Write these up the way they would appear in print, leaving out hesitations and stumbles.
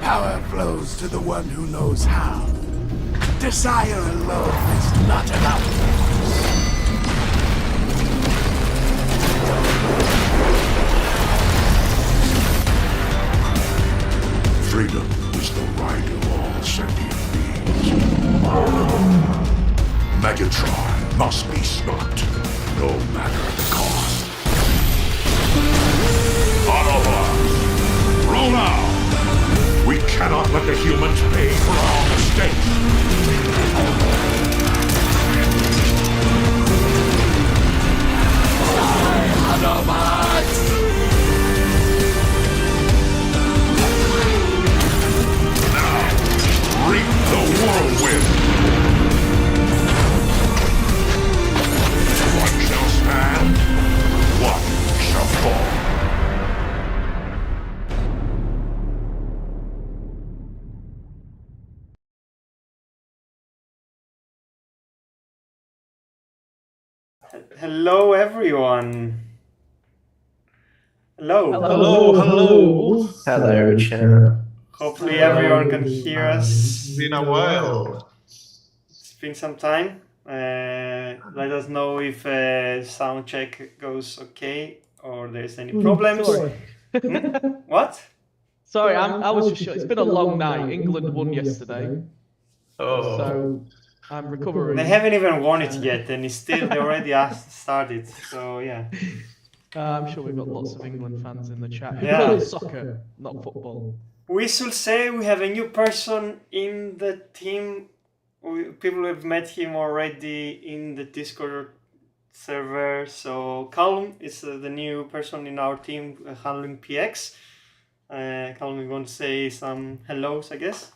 Power flows to the one who knows how. Desire alone is not enough. Freedom is the right of all sentient beings. Megatron must be stopped, no matter the cost. Autobots, roll out! We cannot let the humans pay for our mistakes. Autobots! Reap the whirlwind! One shall stand, one shall fall. Hello everyone. Hello. Hello. Hello, chat. Hopefully everyone can hear us. It's been a while. It's been some time. Let us know if sound check goes okay or there's any problems. What? Sorry, I was just sure. It's been a long night. England won yesterday. Oh, So I'm recovering. They haven't even won it yet, and they already started. So yeah. I'm sure we've got lots of England fans in the chat who Yeah. play soccer, not football. We should say we have a new person in the team. People have met him already in the Discord server. So Callum is the new person in our team handling PX. Callum, you want to say some hellos, I guess?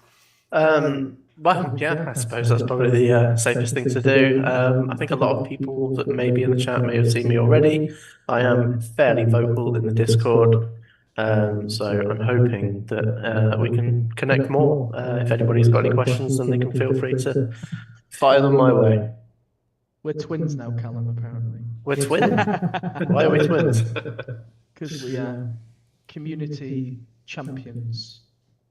Well, yeah, I suppose that's probably the safest thing to do. I think a lot of people that may be in the chat may have seen me already. I am fairly vocal in the Discord, so I'm hoping that we can connect more. If anybody's got any questions, then they can feel free to fire them my way. We're twins now, Callum, apparently. We're twins. Why are we twins? Because we are community champions.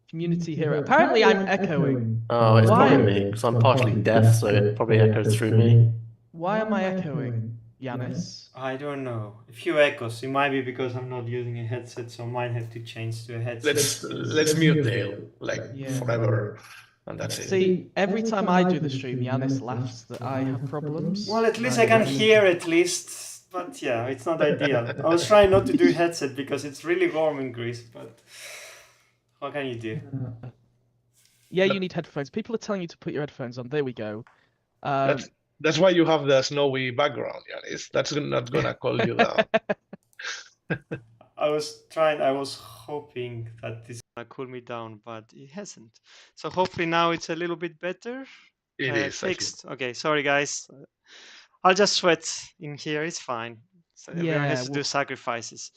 Community hero. Apparently I'm echoing. Oh, it's Why? probably me, because I'm partially deaf, so it probably echoes through me. Why am I echoing, Yanis? I don't know. A few echoes. It might be because I'm not using a headset, so I might have to change to a headset. let's mute Dale, like Yeah. forever, and that's it. See, every time I do the stream, Yanis laughs that I have problems. Well, at least I can hear at least. But yeah, it's not ideal. I was trying not to do headset because it's really warm in Greece, but what can you do? Yeah, you need headphones. People are telling you to put your headphones on. There we go. That's why you have the snowy background, Yanis. That's not gonna cool you down. I was hoping that this would cool me down, but it hasn't. So hopefully now it's a little bit better. It is Fixed. Okay, sorry guys. I'll just sweat in here. It's fine. So everyone has to do sacrifices.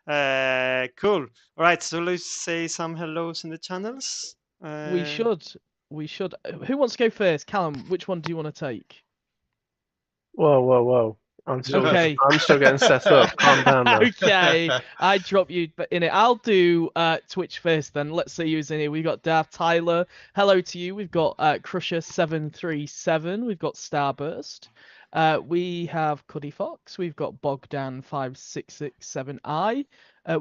Cool. All right. So let's say some hellos in the channels. We should. Who wants to go first? Callum, which one do you want to take? Whoa. I'm still getting set up. Calm down now. Okay, I drop you in it. I'll do Twitch first then. Let's see who's in here. We've got Darth Tyler. Hello to you. We've got Crusher737. We've got Starburst. We have Cuddy Fox. We've got Bogdan5667i.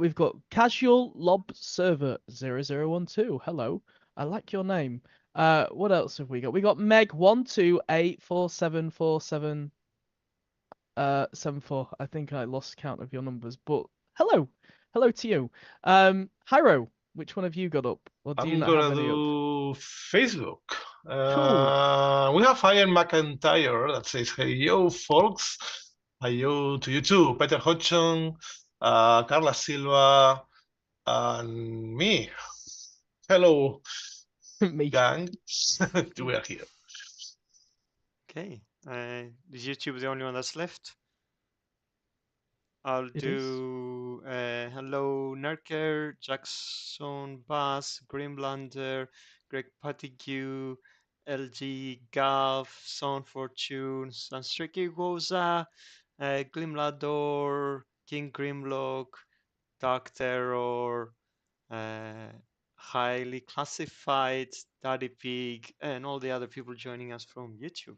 We've got Casual Lob Server 0012. Hello. I like your name. What else have we got? We got Meg1284747774. I think I lost count of your numbers, but hello to you. Hyro, which one have you got up? Or do you not have any up? Facebook. Cool. We have Ian McIntyre that says, "Hey yo, folks. Hey yo to you too. Peter Hodgson, Carla Silva, and me. Hello, Me. gang. We are here." Okay. Is YouTube the only one that's left? I'll do hello Nerker, Jackson Bass, Grimblander, Greg Patigue, LG Gav, Son Fortune, Sanstriki Goza, Glimlador, King Grimlock, Dark Terror, Highly Classified, Daddy Pig, and all the other people joining us from YouTube.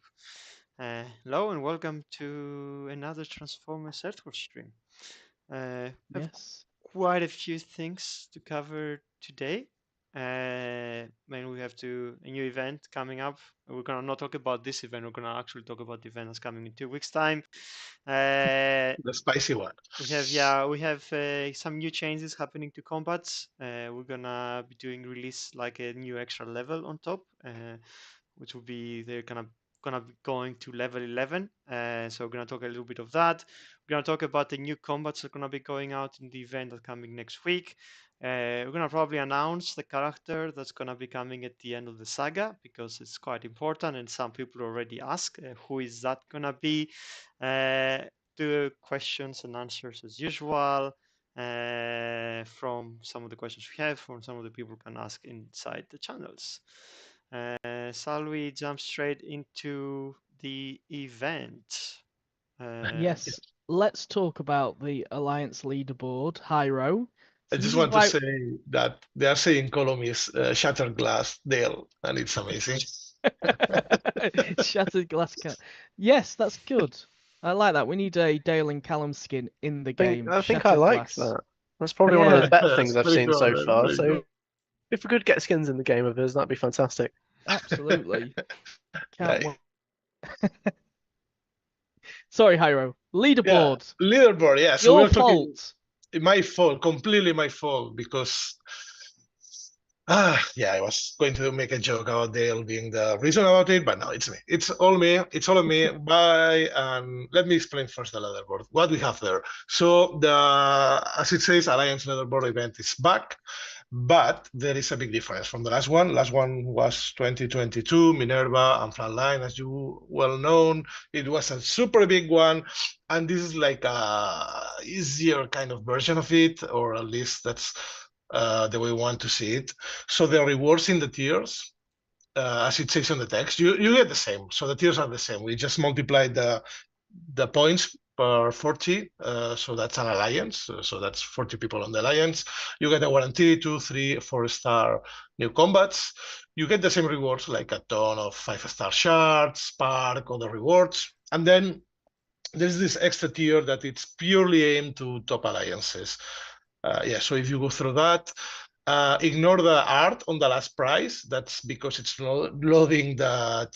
Hello and welcome to another Transformers Earthworld stream. We have Yes. quite a few things to cover today. We have a new event coming up. We're gonna not talk about this event. We're gonna actually talk about the event that's coming in 2 weeks' time. The spicy one. We have some new changes happening to combats. We're gonna be doing release like a new extra level on top, which will be they're gonna be going to level 11. So we're gonna talk a little bit of that. We're gonna talk about the new combats that are gonna be going out in the event that's coming next week. We're gonna probably announce the character that's gonna be coming at the end of the saga because it's quite important, and some people already ask who is that gonna be. Do questions and answers as usual from some of the questions we have, from some of the people can ask inside the channels. Shall we jump straight into the event? Yes. Let's talk about the Alliance leaderboard. Hyro. I just want to say that they are saying column is Shattered Glass Dale, and it's amazing. Shattered Glass Cat. Yes, that's good. I like that. We need a Dale and Callum skin in the game. I think I like that. That's probably one of the better things I've seen so far. So if we could get skins in the game of us, that'd be fantastic. Absolutely. Can't wait. Sorry, Hyro. Leaderboard. Yeah, leaderboard, yeah. So your fault. My fault, completely my fault, because I was going to make a joke about Dale being the reason about it, but no, it's me. It's all me. It's all on me. Bye. And let me explain first the leaderboard. What we have there. So as it says, Alliance leaderboard event is back, but there is a big difference from the last one. Last one was 2022, Minerva and Frontline, as you well known. It was a super big one, and this is like a easier kind of version of it, or at least that's the way we want to see it. So the rewards in the tiers, as it says on the text, you get the same. So the tiers are the same. We just multiply the points per 40. So that's an alliance. So that's 40 people on the alliance. You get a guarantee 2, 3, 4-star new combats. You get the same rewards, like a ton of 5-star shards, spark, other rewards. And then there's this extra tier that it's purely aimed to top alliances. So if you go through that, ignore the art on the last prize. That's because it's loading the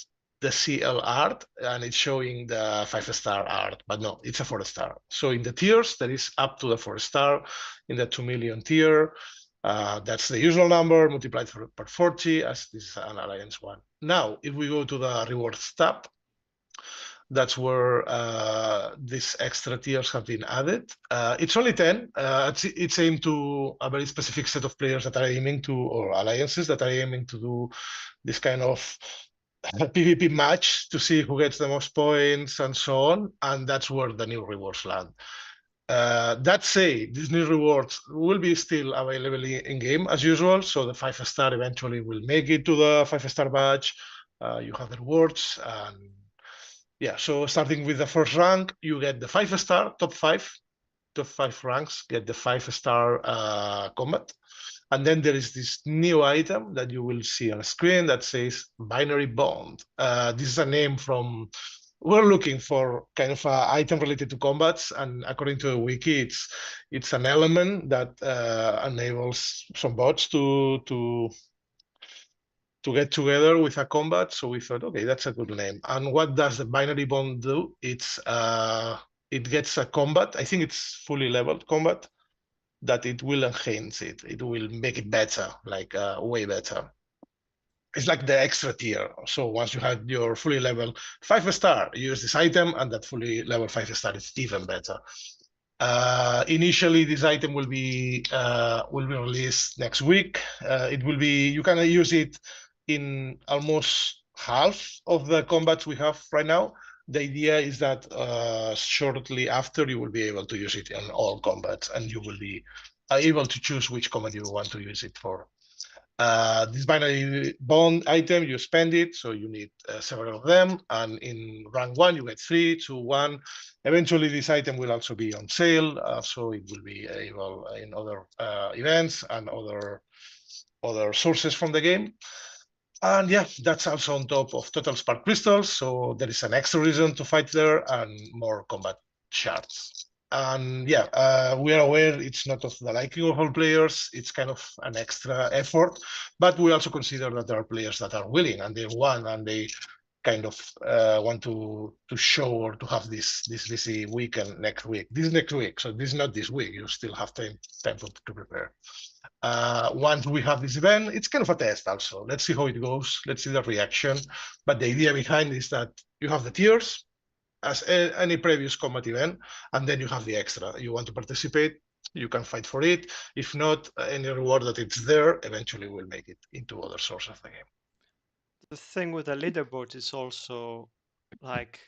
CL art and it's showing the 5-star art, but no, it's a 4-star. So in the tiers, that is up to the 4-star. In the 2 million tier, that's the usual number multiplied per 40, as this is an alliance one. Now, if we go to the rewards tab, that's where these extra tiers have been added. It's only 10. It's aimed to a very specific set of players that are aiming to, or alliances that are aiming to do this kind of PvP match to see who gets the most points and so on. And that's where the new rewards land. That said, these new rewards will be still available in game as usual. So the 5-star eventually will make it to the 5-star badge. You have the rewards, and so starting with the first rank, you get the 5-star, top 5 ranks get the 5-star combat. And then there is this new item that you will see on the screen that says Binary Bond. This is a name we're looking for kind of an item related to combats, and according to the wiki, it's an element that enables some bots to get together with a combat. So we thought, okay, that's a good name. And what does the Binary Bond do? It gets a combat. I think it's fully leveled combat that it will enhance it. It will make it better, like way better. It's like the extra tier. So once you have your fully leveled 5-star, you use this item, and that fully leveled 5-star is even better. Initially, this item will be released next week. You can use it in almost half of the combats we have right now. The idea is that shortly after, you will be able to use it in all combats, and you will be able to choose which combat you want to use it for. This binary bond item, you spend it, so you need several of them. And in rank 1, you get 3, 2, 1. Eventually, this item will also be on sale, so it will be able in other events and other sources from the game. And yeah, that's also on top of total spark crystals, so there is an extra reason to fight there and more combat shards. And yeah, we are aware it's not of the liking of all players, it's kind of an extra effort, but we also consider that there are players that are willing and they want and they kind of want to show or to have this busy weekend next week. This next week, so this is not this week, you still have time to prepare. Once we have this event, it's kind of a test also. Let's see how it goes. Let's see the reaction. But the idea behind is that you have the tiers as any previous combat event, and then you have the extra. You want to participate, you can fight for it. If not, any reward that it's there eventually will make it into other sources of the game. The thing with the leaderboard is also like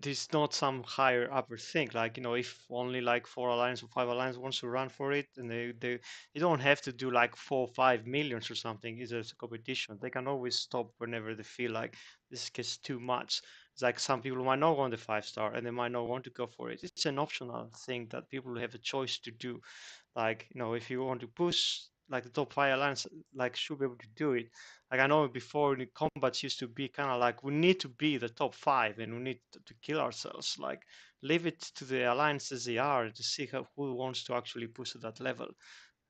there's not some higher upper thing. Like, you know, if only like 4 alliance or 5 alliance wants to run for it, and they don't have to do like 4 or 5 millions or something. It's a competition. They can always stop whenever they feel like this gets too much. It's like some people might not want the 5-star and they might not want to go for it. It's an optional thing that people have a choice to do. Like, you know, if you want to push like the top 5 alliance, like should be able to do it. Like I know before the combats used to be kind of like we need to be the top 5 and we need to kill ourselves. Like leave it to the alliances they are to see who wants to actually push to that level.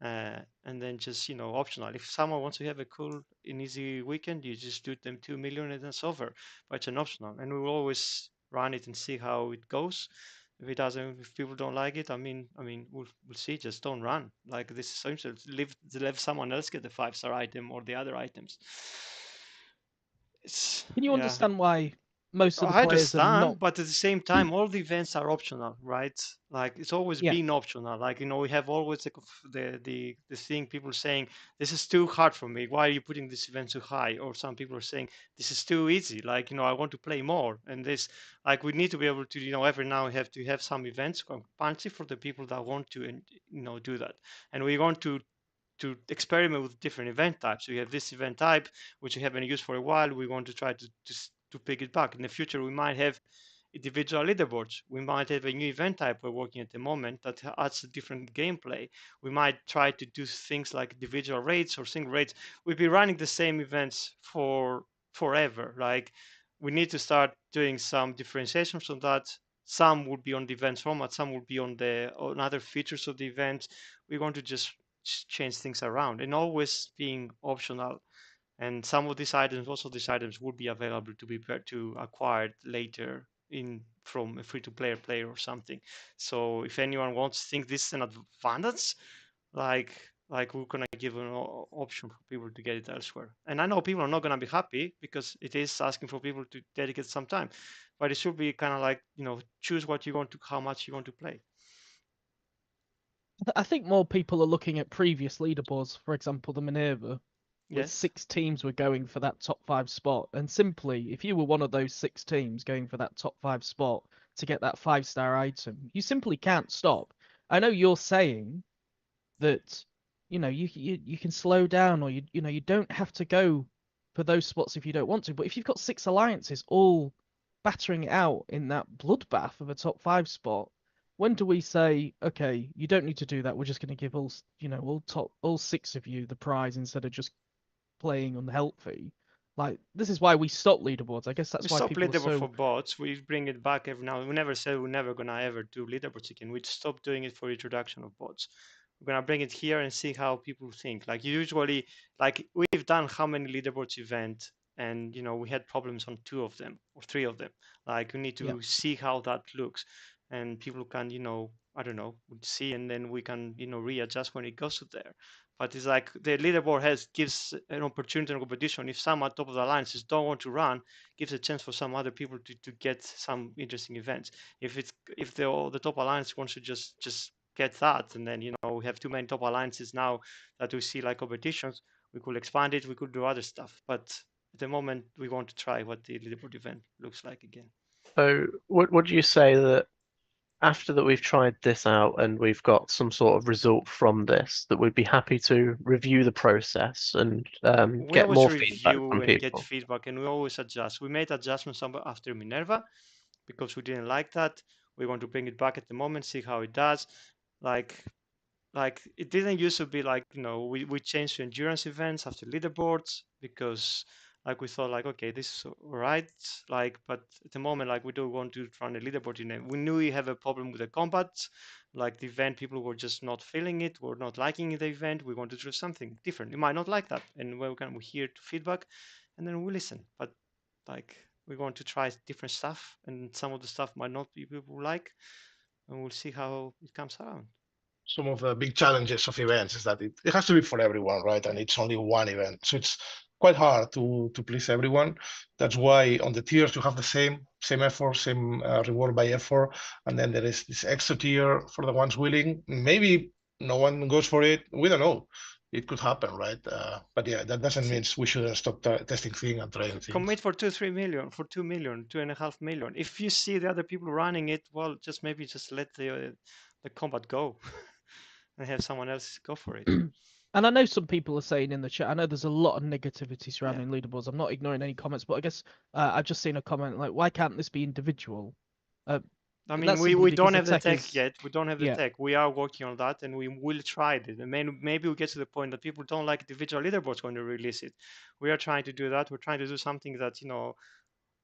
And then just, you know, optional. If someone wants to have a cool and easy weekend, you just do them 2 million and it's over. But it's an optional, and we will always run it and see how it goes. If it doesn't, if people don't like it, I mean, we'll see. Just don't run. Like this is so interesting. Let someone else get the 5-star item or the other items. Can you understand why most of the I players are understand, not? but at the same time, all the events are optional, right? Like it's always Yeah. been optional. Like, you know, we have always the thing people saying this is too hard for me. Why are you putting this event too high? Or some people are saying this is too easy. Like, you know, I want to play more. And this, like, we need to be able to, you know, every now we have to have some events punchy for the people that want to, and you know, do that. And we want to experiment with different event types. We have this event type which we haven't used for a while. We want to try to pick it back. In the future, we might have individual leaderboards. We might have a new event type we're working at the moment that adds a different gameplay. We might try to do things like individual raids or single raids. We'll be running the same events for forever. Like we need to start doing some differentiation from that. Some will be on the event format, some will be on other features of the event. We want to just change things around and always being optional. And some of these items, most of these items, would be available to be acquired later from a free-to-play player or something. So if anyone wants to think this is an advantage, like we're gonna give an option for people to get it elsewhere. And I know people are not gonna be happy because it is asking for people to dedicate some time, but it should be kind of like, you know, choose what you want to, how much you want to play. I think more people are looking at previous leaderboards, for example, the Minerva, where Yes. 6 teams were going for that top 5 spot. And simply, if you were one of those 6 teams going for that top 5 spot to get that 5-star item, you simply can't stop. I know you're saying that, you know, you can slow down, or you know, you don't have to go for those spots if you don't want to. But if you've got 6 alliances all battering it out in that bloodbath of a top 5 spot, when do we say, okay, you don't need to do that? We're just going to give all 6 of you the prize instead of just playing unhealthy. Like, this is why we stop leaderboards. I guess that's why people We stop leaderboard are so... for bots. We bring it back every now. We never said we're never gonna ever do leaderboards again. We stop doing it for introduction of bots. We're gonna bring it here and see how people think. Like usually, like we've done how many leaderboards event, and you know we had problems on 2 of them or 3 of them. Like we need to see how that looks, and people can, you know, I don't know, see, and then we can, you know, readjust when it goes to there. But it's like the leaderboard gives an opportunity and competition. If some at top of the alliances don't want to run, gives a chance for some other people to get some interesting events. If the top alliance wants to just get that, and then, you know, we have too many top alliances now that we see like competitions, we could expand it, we could do other stuff. But at the moment, we want to try what the leaderboard event looks like again. So, would you say that after that we've tried this out and we've got some sort of result from this, that we'd be happy to review the process and We get always more feedback review from and get people. feedback, and we always adjust. We made adjustments after Minerva because we didn't like that. We want to bring it back at the moment, see how it does. Like it didn't used to be like, we changed to endurance events after leaderboards because like we thought like, okay, this is all right, but at the moment like we don't want to run a leaderboard in it. We knew we have a problem with the combat, like the event, people were just not feeling it, were not liking the event. We want to do something different. You might not like that, and we're here to feedback, and then we listen. But like we want to try different stuff, and some of the stuff might not be people like, and we'll see how it comes around. Some of the big challenges of events is that it has to be for everyone, right? And it's only one event. So it's quite hard to please everyone. That's why on the tiers you have the same effort, same reward by effort. And then there is this extra tier for the ones willing. Maybe no one goes for it. We don't know. It could happen, right? But yeah, that doesn't mean we shouldn't stop testing things and trying things. Commit for 3 million, for 2 million, 2.5 million. If you see the other people running it, well, maybe just let the combat go and have someone else go for it. And I know some people are saying in the chat, I know there's a lot of negativity surrounding leaderboards. I'm not ignoring any comments, but I guess I've just seen a comment like, why can't this be individual? I mean, we don't have the tech yet. We don't have the tech. We are working on that, and we will try it. And maybe we'll get to the point that people don't like individual leaderboards when they release it. We are trying to do that. We're trying to do something that,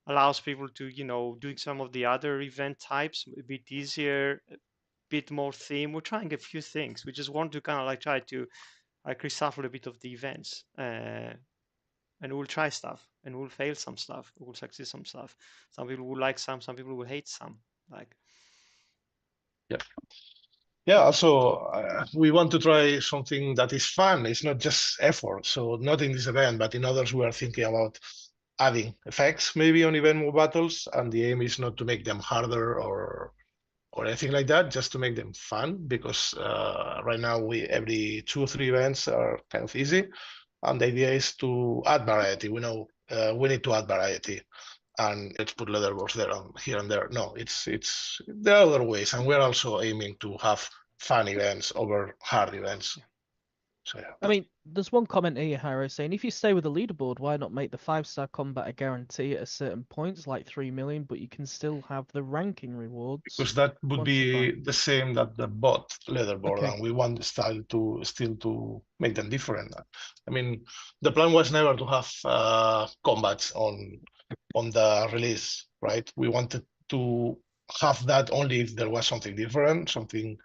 allows people to, doing some of the other event types a bit easier, a bit more theme. We're trying a few things. We just want to kind of like try to reshuffle a bit of the events. And we'll try stuff, and we'll fail some stuff. We'll succeed some stuff. Some people will like some people will hate some. Yeah, also we want to try something that is fun. It's not just effort. So not in this event, but in others we are thinking about adding effects maybe on event mode battles, and the aim is not to make them harder or anything like that, just to make them fun, because right now every 2 or 3 events are kind of easy, and the idea is to add variety. We know we need to add variety, and let's put leaderboards there and here and there. No, there are other ways, and we're also aiming to have fun events over hard events. So yeah. I mean, there's one comment here, Hiro, saying if you stay with the leaderboard, why not make the 5-star combat a guarantee at a certain points, like 3 million, but you can still have the ranking rewards? Because that would be the same that the bot leaderboard, and we want the style to still to make them different. I mean, the plan was never to have combats on the release, right? We wanted to have that only if there was something different, something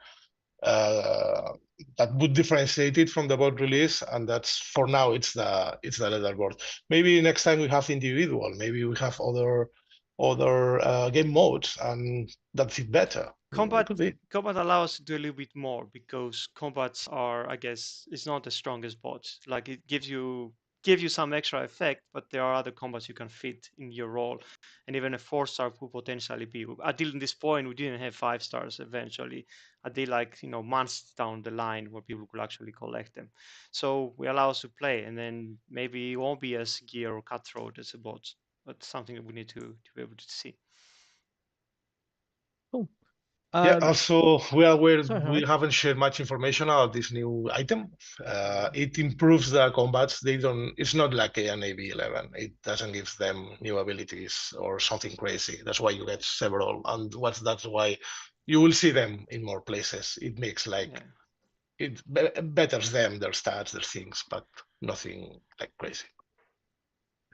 that would differentiate it from the bot release, and that's for now it's the leaderboard. Maybe next time we have individual, maybe we have other game modes, and that fit better. Combat allows us to do a little bit more, because combats are, I guess, it's not the strongest bots. Like it gives you some extra effect, but there are other combats you can fit in your role, and even a 4-star could potentially be. Until this point, we didn't have 5 stars. Eventually, until months down the line, where people could actually collect them. So we allow us to play, and then maybe it won't be as gear or cutthroat as a bot, but something that we need to be able to see. Cool. Yeah, also we are aware sorry, we haven't shared much information about this new item. It improves the combats. It's not like an AB11. It doesn't give them new abilities or something crazy. That's why you get several, and that's why you will see them in more places. It makes it betters them, their stats, their things, but nothing like crazy.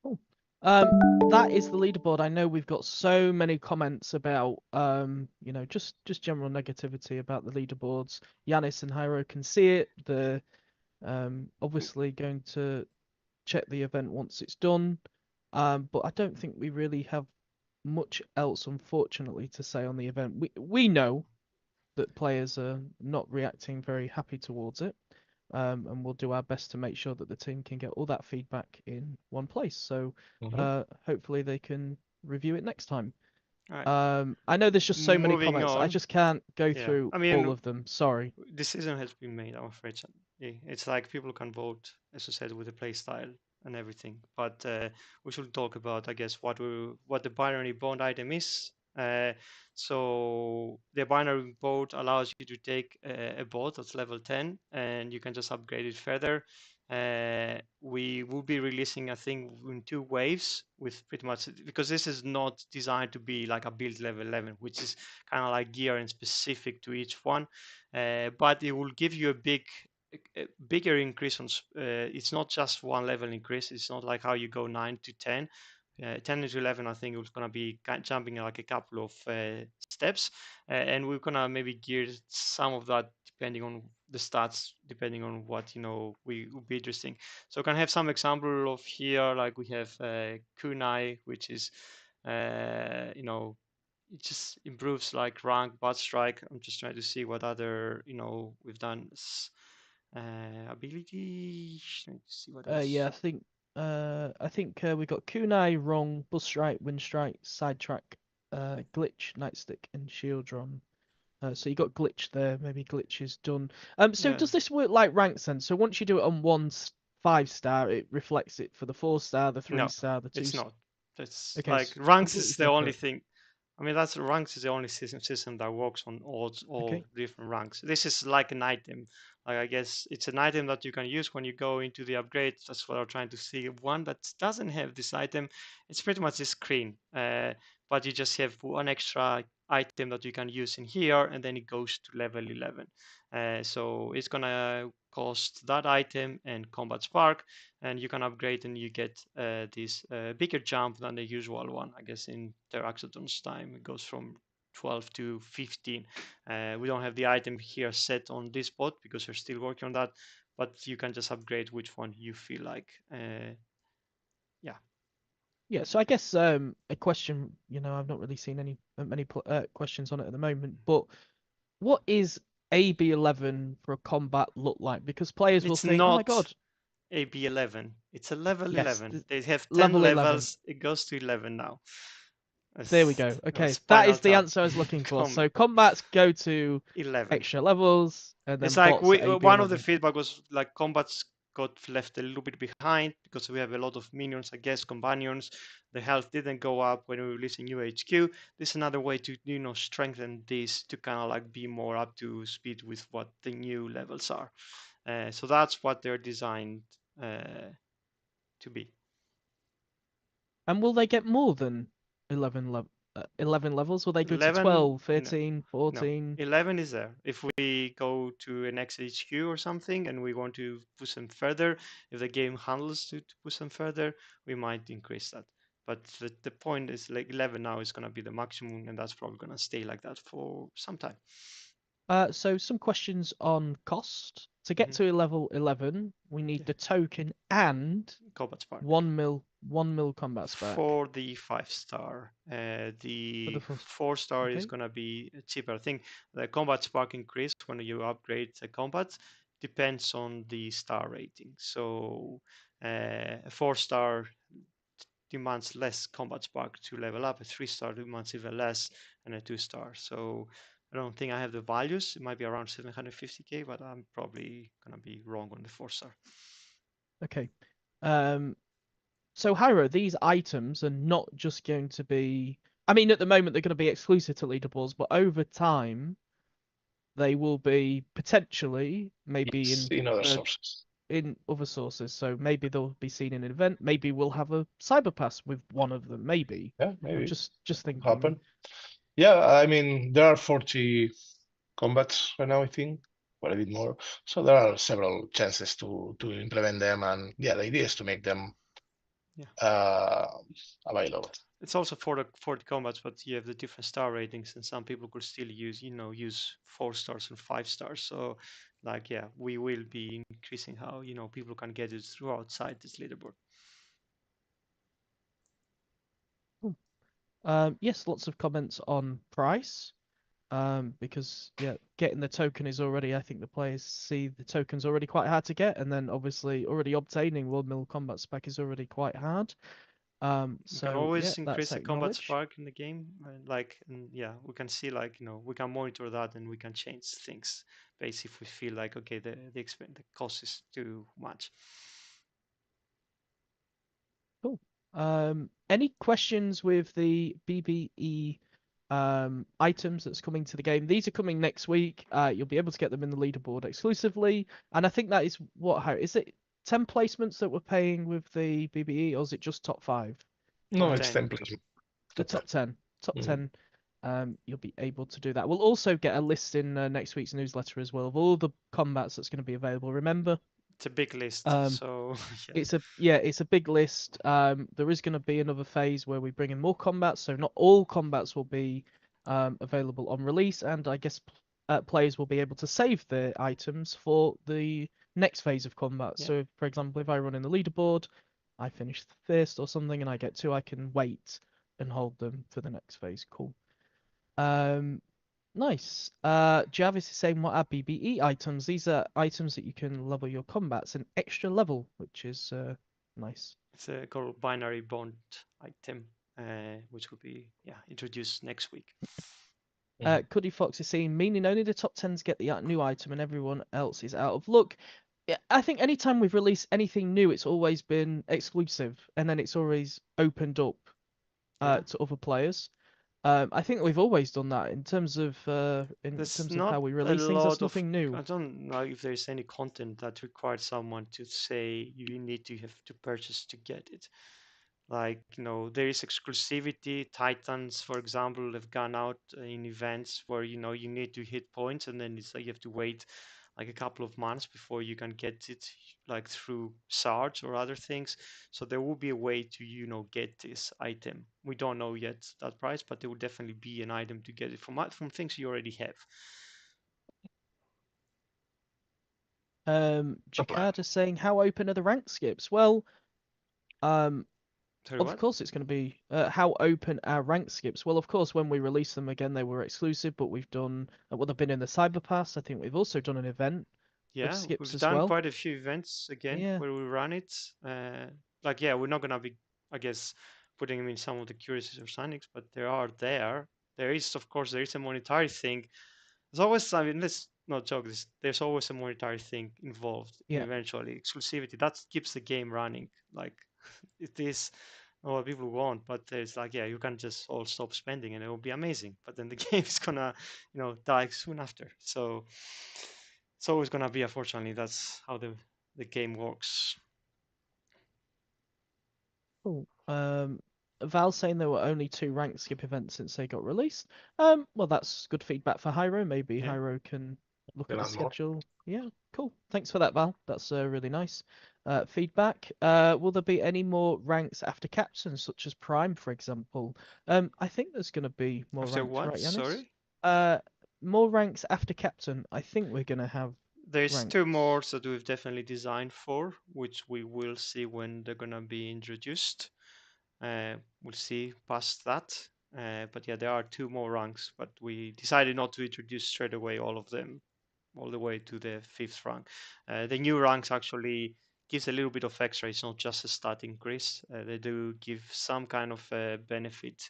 Cool. That is the leaderboard. I know we've got so many comments about just general negativity about the leaderboards. Yanis and Hiro can see it. They're obviously going to check the event once it's done. But I don't think we really have much else, unfortunately, to say on the event. We know that players are not reacting very happy towards it. And we'll do our best to make sure that the team can get all that feedback in one place. So hopefully they can review it next time. Right. I know there's just so many comments. I just can't go through all of them. Sorry. Decision has been made, I'm afraid. It's like people can vote, as you said, with the play style and everything. But we should talk about, I guess, what the binary bond item is, So the binary boat allows you to take a boat that's level 10 and you can just upgrade it further. We will be releasing, I think, in 2 waves with pretty much, because this is not designed to be like a build level 11, which is kind of like gear and specific to each one. But it will give you a bigger increase on. It's not just one level increase. It's not like how you go 9 to 10. 10 to 11, I think it's going to be jumping like a couple of steps, and we're going to maybe gear some of that depending on the stats, depending on what we would be interesting. So can I have some example of here, like we have kunai, which is it just improves like rank, butt strike. I'm just trying to see what other we've done. Ability. Trying to see what else. Yeah, I think we got kunai, wrong, bus strike, wind strike, sidetrack, glitch, nightstick, and shield run. So you got glitch there. Maybe glitch is done. So Yeah. does this work like ranks then? So once you do it on 5-star, it reflects it for the 4-star, the 3-star, the 2. It's not. It's Okay, like it's ranks completely is the only separate. thing. I mean, that's ranks is the only system that works on all Okay. different ranks. This is like an item. Like I guess it's an item that you can use when you go into the upgrade. That's what I'm trying to see. One that doesn't have this item, it's pretty much this screen. But you just have one extra item that you can use in here, and then it goes to level 11. So it's gonna cost that item and combat spark, and you can upgrade and you get this bigger jump than the usual one. I guess in Teraxodon's time it goes from 12 to 15. We don't have the item here set on this bot because we're still working on that, but you can just upgrade which one you feel like. Yeah. Yeah, so I guess a question, I've not really seen many questions on it at the moment, but what is AB11 for a combat look like? Because players will It's think, oh my not god, AB11. It's a level yes, 11. They have 10 level 11. levels. It goes to 11 now. There we go. Okay, that Spinal is the Tap. answer I was looking for. So Combat. combats go to 11. extra levels, and then It's like bots at one of the AB11. feedback was like combats got left a little bit behind because we have a lot of minions, I guess, companions. The health didn't go up when we were releasing new HQ. This is another way to strengthen this to kind of like be more up to speed with what the new levels are. So that's what they're designed to be. And will they get more than 11 levels? Will they go 11, to 12, 13, 14? No, 11 is there. If we go to an XHQ or something and we want to push them further, if the game handles to push them further, we might increase that. But the point is like 11 now is going to be the maximum, and that's probably going to stay like that for some time. So some questions on cost. To get to level 11, we need the token and combat spark. 1 mil combat spark. For the 5-star. The 4-star is going to be cheaper. I think the combat spark increase when you upgrade the combat depends on the star rating. So a 4-star demands less combat spark to level up. A 3-star demands even less, and a 2-star. So I don't think I have the values. It might be around 750k, but I'm probably gonna be wrong on the 4-star. Okay. So Hyro, these items are not just going to be. I mean, at the moment they're going to be exclusive to leaderboards, but over time they will be potentially maybe in other sources. In other sources. So maybe they'll be seen in an event. Maybe we'll have a cyber pass with one of them. Maybe. Yeah, maybe. I'm just thinking. Happen. Yeah, I mean there are 40 combats right now, I think, or a bit more. So there are several chances to implement them, and yeah, the idea is to make them available. It's also for the combats, but you have the different star ratings, and some people could still use 4 stars and 5 stars. So, like, yeah, we will be increasing how people can get it through outside this leaderboard. Yes, lots of comments on price. Because getting the token is already, I think the players see the token's already quite hard to get, and then obviously already obtaining 1 mil combat spec is already quite hard. So you can always yeah, increase the combat spark in the game, we can see we can monitor that and we can change things basically if we feel like okay the cost is too much. Cool. Any questions with the BBE items that's coming to the game. These are coming next week. You'll be able to get them in the leaderboard exclusively, and I think that is how is it 10 placements that we're paying with the BBE, or is it just top 5? No, Top it's 10. 10 placement. The top 10. Top Mhm. 10. You'll be able to do that. We'll also get a list in next week's newsletter as well of all the combats that's going to be available. Remember, It's a big list, um, so yeah. it's a big list. There is going to be another phase where we bring in more combats, so not all combats will be available on release, and I guess players will be able to save their items for the next phase of combat. Yeah. So, for example, if I run in the leaderboard, I finish first or something, and I get 2, I can wait and hold them for the next phase. Cool. Nice. Jarvis is saying, what are BBE items? These are items that you can level your combats an extra level, which is nice. It's a called binary bond item, which will be introduced next week. Cuddy Fox is saying, meaning only the top 10s get the new item and everyone else is out of luck. Yeah, I think anytime we've released anything new, it's always been exclusive, and then it's always opened up Yeah. to other players. I think we've always done that in terms of There's of not how we a release things. lot That's nothing new. I don't know if there's any content that requires someone to say you need to have to purchase to get it. Like, there is exclusivity. Titans, for example, have gone out in events where, you need to hit points, and then it's like you have to wait like a couple of months before you can get it, like through shards or other things. So there will be a way to, get this item. We don't know yet that price, but there will definitely be an item to get it from things you already have. Jakarta saying, how open are the rank skips? Well, Sorry, of what? course it's going to be how open are rank skips. Well, of course, when we release them again, they were exclusive, but we've done they've been in the Cyber Pass. I think we've also done an event Yeah, of skips we've as done well. quite a few events again Yeah. where we run it. We're not gonna be, I guess, putting them in some of the curiosities or signings, but they are there. There is, of course, there is a monetary thing. There's always, I mean, let's not joke this. There's always a monetary thing involved. Yeah. Eventually, exclusivity that keeps the game running. Like it is what people want, but it's like, you can just all stop spending and it will be amazing. But then the game is gonna, die soon after. So it's always gonna be, unfortunately, that's how the game works. Cool. Val saying there were only 2 rank skip events since they got released. Well, that's good feedback for Hyro. Maybe Yeah. Hyro can look There at the are more. schedule. Yeah, cool. Thanks for that, Val. That's really nice feedback. Will there be any more ranks after captains, such as Prime, for example? I think there's going to be more After ranks, what? right, Yanis? Sorry? More ranks after captain. I think we're going to have There's ranks. 2 more that we've definitely designed for, which we will see when they're gonna be introduced. We'll see past that. But yeah, there are 2 more ranks, but we decided not to introduce straight away all of them, all the way to the 5th rank. The new ranks actually gives a little bit of extra. It's not just a stat increase. They do give some kind of benefit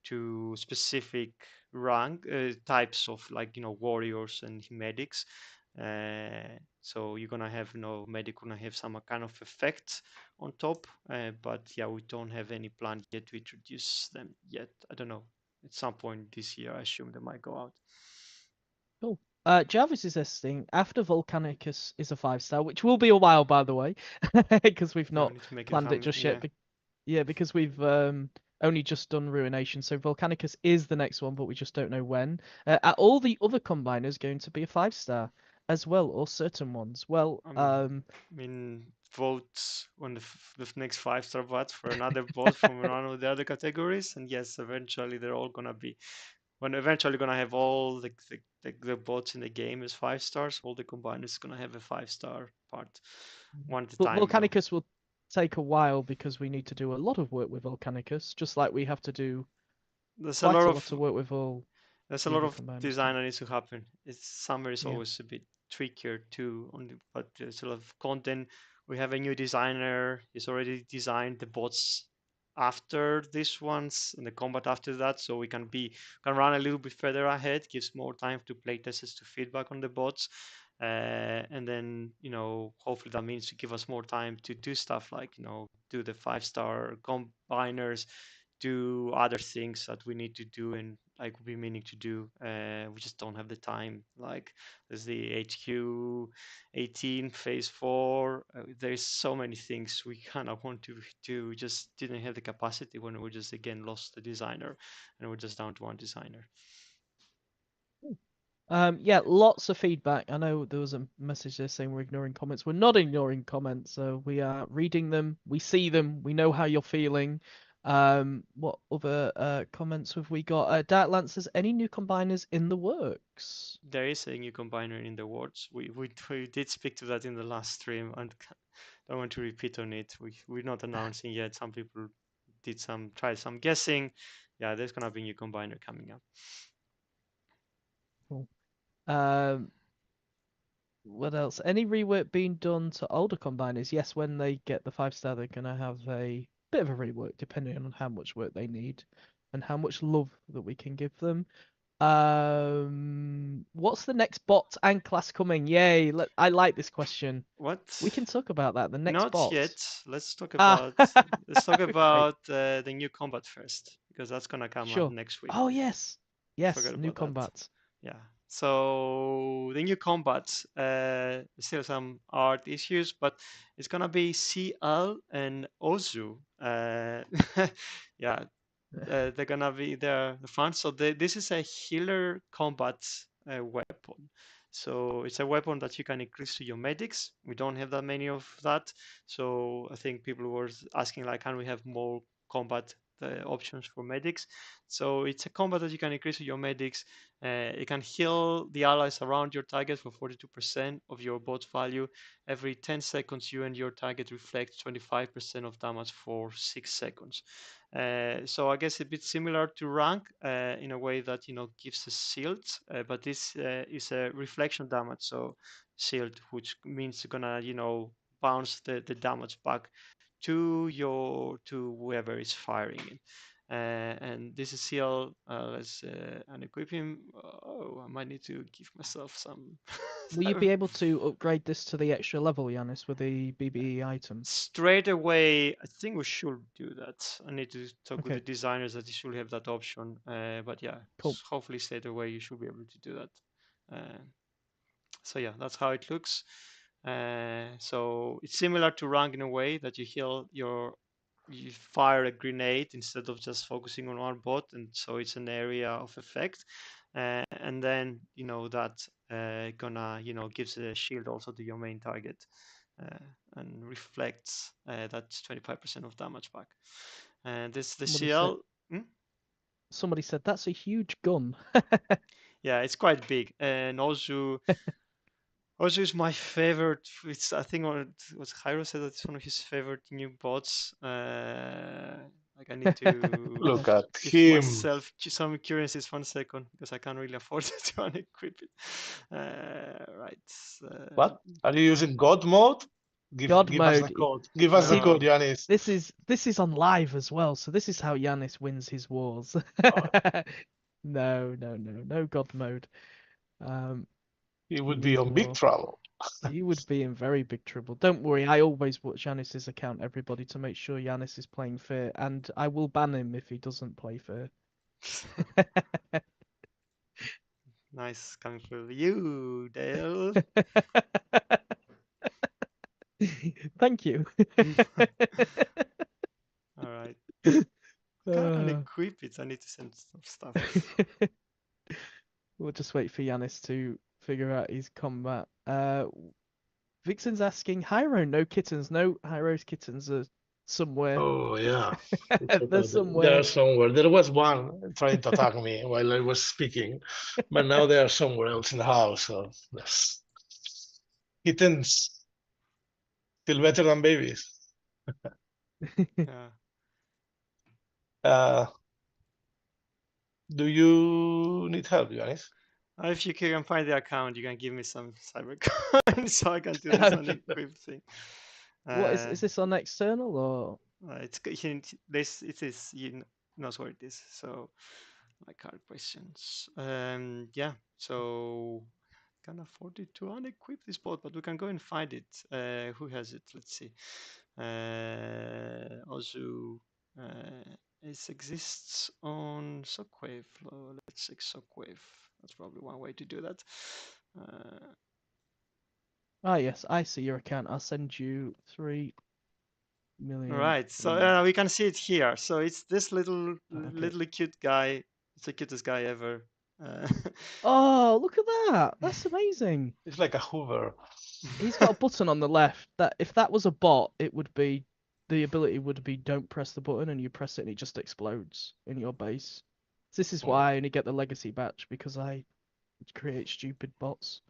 to specific rank types of, like, warriors and medics. So you're gonna have medic gonna have some kind of effect on top, but yeah, we don't have any plan yet to introduce them yet. I don't know. At some point this year, I assume they might go out. Cool. Jarvis is asking, after Volcanicus is a 5-star, which will be a while, by the way, because we've No, not we need to make planned it just yet. Because we've only just done Ruination, so Volcanicus is the next one, but we just don't know when. Are all the other combiners going to be a 5-star as well, or certain ones? Well, I mean, vote on the next 5-star bot for another bot from one of the other categories, and yes, eventually they're all gonna be. When eventually gonna have all the bots in the game as 5 stars, all the combiners gonna have a 5-star part, one at a but time. Volcanicus will take a while because we need to do a lot of work with Volcanicus, just like we have to do There's quite a lot of work with all. There's a the lot other of combiners. design that needs to happen. Summer is Yeah. always a bit trickier too, but there's a lot of content. We have a new designer. He's already designed the bots after this ones and the combat after that, so we can run a little bit further ahead. Gives more time to play testers to feedback on the bots, and then hopefully that means to give us more time to do stuff like do the 5-star combiners, do other things that we need to do, and I could be meaning to do. We just don't have the time. Like there's the HQ 18 phase 4. There's so many things we kind of want to do. We just didn't have the capacity when we just again lost the designer, and we're just down to one designer. Yeah, lots of feedback. I know there was a message there saying we're ignoring comments. We're not ignoring comments, so we are reading them. We see them. We know how you're feeling. What other comments have we got? Dark Lance says, any new combiners in the works? There is a new combiner in the works. We did speak to that in the last stream, and don't want to repeat on it. We're not announcing yet. Some people tried some guessing. Yeah, there's gonna be a new combiner coming up. Cool. What else? Any rework being done to older combiners? Yes, when they get the 5-star, they're gonna have a bit of a rework, depending on how much work they need and how much love that we can give them. What's the next bot and class coming? Yay! I like this question. What? We can talk about that. The next Not bot. yet. Let's talk Ah. about let's talk Okay. about the new combat first, because that's gonna come Sure. up next week. Oh yes, yes, Forgot new about that. combat. Yeah. So the new combat, still some art issues, but it's gonna be CL and Ozu. Yeah, they're gonna be there the front. So this is a healer combat weapon. So it's a weapon that you can increase to your medics. We don't have that many of that. So I think people were asking like, can we have more combat options for medics? So it's a combat that you can increase to your medics. It can heal the allies around your target for 42% of your bot value. Every 10 seconds, you and your target reflect 25% of damage for 6 seconds. So I guess a bit similar to rank in a way that gives a shield, but this is a reflection damage. So shield, which means you're gonna bounce the damage back to whoever is firing it. And this is CL. Let's unequip him. Oh, I might need to give myself some. Will you be able to upgrade this to the extra level, Yanis, with the BBE items? Straight away, I think we should do that. I need to talk with Okay. the designers that you should have that option. But yeah, Cool. hopefully straight away you should be able to do that. So yeah, that's how it looks. So it's similar to rank in a way that you fire a grenade instead of just focusing on one bot, and so it's an area of effect. And then that gonna gives a shield also to your main target, and reflects that 25% of damage back. And this the CL. Somebody said that's a huge gun. Yeah, it's quite big, and also is my favorite. I think what Jairo said, that it's one of his favorite new bots. Like I need to Look at give him. myself some currencies 1 second, because I can't really afford to unequip it. Right. What? Are you using God mode? Give us mode. the code. Give us the No. code, Yanis. This is on live as well, so this is how Yanis wins his wars. No God mode. He would be on big trouble. He would be in very big trouble. Don't worry, I always watch Yanis's account, everybody, to make sure Yanis is playing fair, and I will ban him if he doesn't play fair. Nice coming through you, Dale. Thank you. All right. Can't unequip it. I need to send some stuff. We'll just wait for Yanis to figure out his combat. Vixen's asking, Hyro, no kittens. No, Hyro's kittens are somewhere. Oh yeah. They're somewhere. They're somewhere. There was one trying to attack me while I was speaking, but now they are somewhere else in the house. So yes. Kittens still better than babies. Yeah. Do you need help, Yanis? If you can find the account, you can give me some cyber coins so I can do this unequip thing. What is this on external or? It is knows where it is. So my card questions. Yeah. So can't afford it to unequip this bot, but we can go and find it. Who has it? Let's see. Ozu. it exists on Shockwave. Let's check Shockwave. That's probably one way to do that. Ah, yes, I see your account. I'll send you 3 million. Right, so we can see it here. So it's this little cute guy. It's the cutest guy ever. Oh, look at that! That's amazing. It's like a Hoover. He's got a button on the left that if that was a bot, it would be the ability would be don't press the button and you press it and it just explodes in your base. So this is why I only get the legacy batch because I create stupid bots.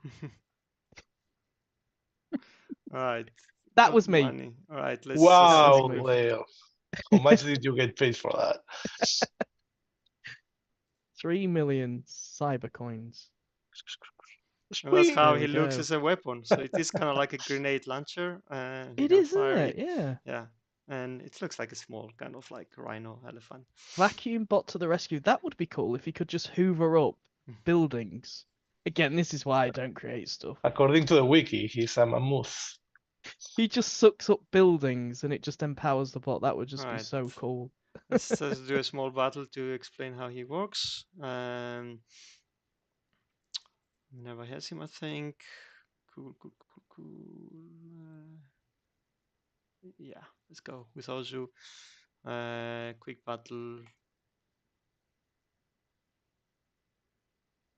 Right. That was me. Money. All right, let's Wow, me. Leo. How much did you get paid for that? 3 million cyber coins. And that's how There he we looks go. as a weapon. So it is kind of like a grenade launcher. You It can is, isn't fire it? Yeah. Yeah. And it looks like a small kind of like rhino elephant. Vacuum bot to the rescue. That would be cool if he could just hoover up buildings. Again, this is why I don't create stuff. According to the wiki, he's a mammoth. He just sucks up buildings and it just empowers the bot. That would just be Right. so cool. Let's just do a small battle to explain how he works. Never has him, I think. Cool. Yeah, let's go with Ozu. Quick battle.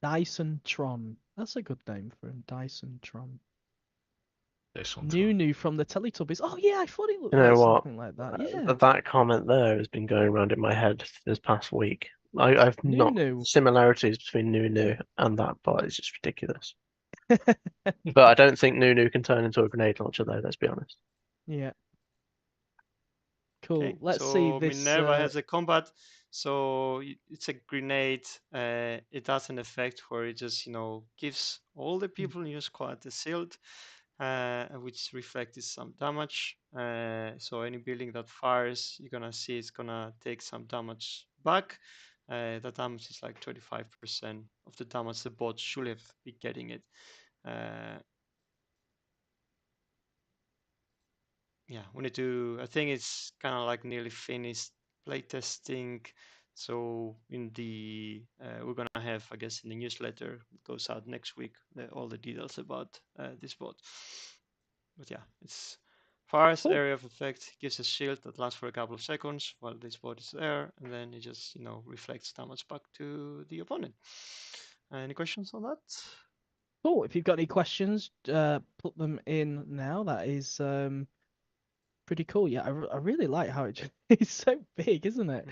Dyson Tron. That's a good name for him. Dyson Tron. This one. Nunu from the Teletubbies. Oh yeah, I thought it looked You know like what? something like that. Yeah. That comment there has been going around in my head this past week. I've not Nunu. similarities between Nunu and that bot is just ridiculous. But I don't think Nunu can turn into a grenade launcher though, let's be honest. Yeah. Cool. Okay, Let's so see this. Minerva has a combat. So it's a grenade. It has an effect where it just, gives all the people in your squad a shield, which reflects some damage. So any building that fires, you're gonna see it's gonna take some damage back. That damage is like 25% of the damage the bot should have been getting it. Yeah, we need to, I think it's kind of like nearly finished playtesting. So in the, we're gonna have, I guess, in the newsletter, it goes out next week, all the details about this bot. But yeah, it's fires, area of effect, gives a shield that lasts for a couple of seconds while this bot is there, and then it just, reflects damage back to the opponent. Any questions on that? Cool. If you've got any questions, put them in now. That is pretty cool. Yeah, I really like how it's so big, isn't it?